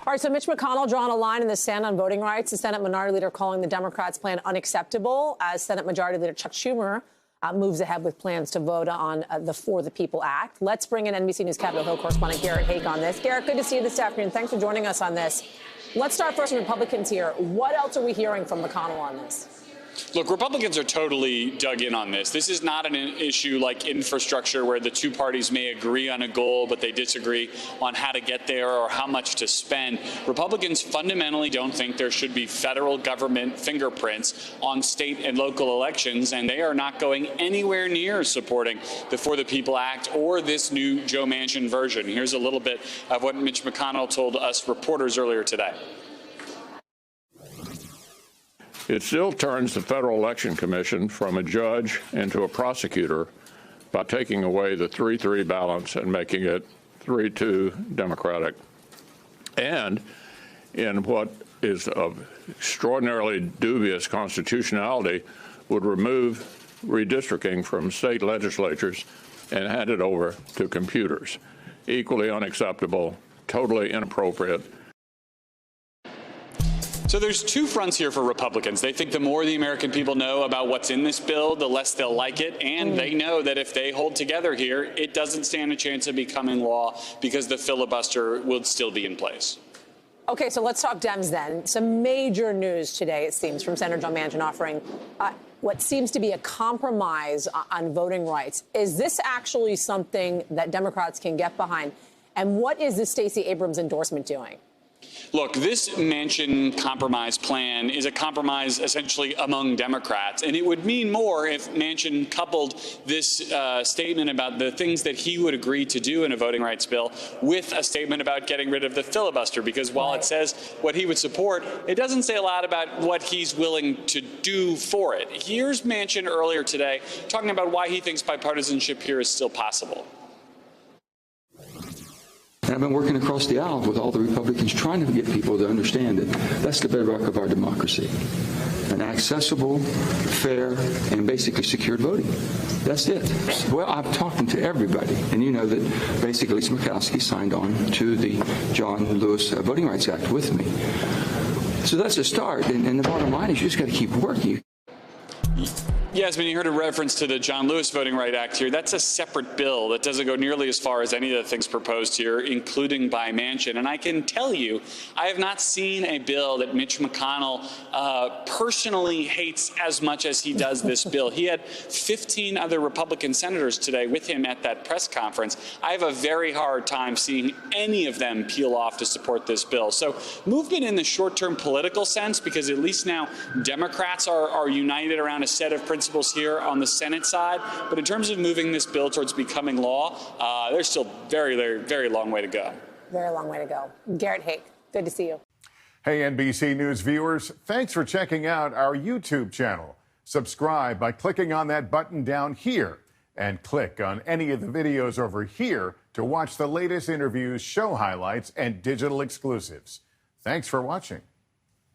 All right, so Mitch McConnell drawing a line in the sand on voting rights. The Senate Minority Leader calling the Democrats' plan unacceptable as Senate Majority Leader Chuck Schumer moves ahead with plans to vote on the For the People Act. Let's bring in NBC News Capitol Hill correspondent Garrett Haake on this. Garrett, good to see you this afternoon. Thanks for joining us on this. Let's start first with Republicans here. What else are we hearing from McConnell on this? Look, Republicans are totally dug in on this. This is not an issue like infrastructure where the two parties may agree on a goal, but they disagree on how to get there or how much to spend. Republicans fundamentally don't think there should be federal government fingerprints on state and local elections, and they are not going anywhere near supporting the For the People Act or this new Joe Manchin version. Here's a little bit of what Mitch McConnell told us reporters earlier today. It still turns the Federal Election Commission from a judge into a prosecutor by taking away the 3-3 balance and making it 3-2 Democratic. And in what is of extraordinarily dubious constitutionality, would remove redistricting from state legislatures and hand it over to computers. Equally unacceptable, totally inappropriate. So there's two fronts here for Republicans. They think the more the American people know about what's in this bill, the less they'll like it. And they know that if they hold together here, it doesn't stand a chance of becoming law because the filibuster will still be in place. Okay, so let's talk Dems then. Some major news today, it seems, from Senator Joe Manchin offering what seems to be a compromise on voting rights. Is this actually something that Democrats can get behind? And what is the Stacey Abrams endorsement doing? Look, this Manchin compromise plan is a compromise essentially among Democrats, and it would mean more if Manchin coupled this statement about the things that he would agree to do in a voting rights bill with a statement about getting rid of the filibuster, because while it says what he would support, it doesn't say a lot about what he's willing to do for it. Here's Manchin earlier today talking about why he thinks bipartisanship here is still possible. And I've been working across the aisle with all the Republicans trying to get people to understand that that's the bedrock of our democracy. An accessible, fair, and basically secured voting. That's it. Well, I've talked to everybody, and you know that basically Smrokowski signed on to the John Lewis Voting Rights Act with me. So that's a start, and the bottom line is you just got to keep working. Yasmin, you heard a reference to the John Lewis Voting Rights Act here. That's a separate bill that doesn't go nearly as far as any of the things proposed here, including by Manchin. And I can tell you, I have not seen a bill that Mitch McConnell personally hates as much as he does this bill. He had 15 other Republican senators today with him at that press conference. I have a very hard time seeing any of them peel off to support this bill. So movement in the short-term political sense, because at least now Democrats are united around a set of principles here on the Senate side. But in terms of moving this bill towards becoming law, there's still very, very, very long way to go. Very long way to go. Garrett Haake, good to see you. Hey, NBC News viewers, thanks for checking out our YouTube channel. Subscribe by clicking on that button down here and click on any of the videos over here to watch the latest interviews, show highlights, and digital exclusives. Thanks for watching.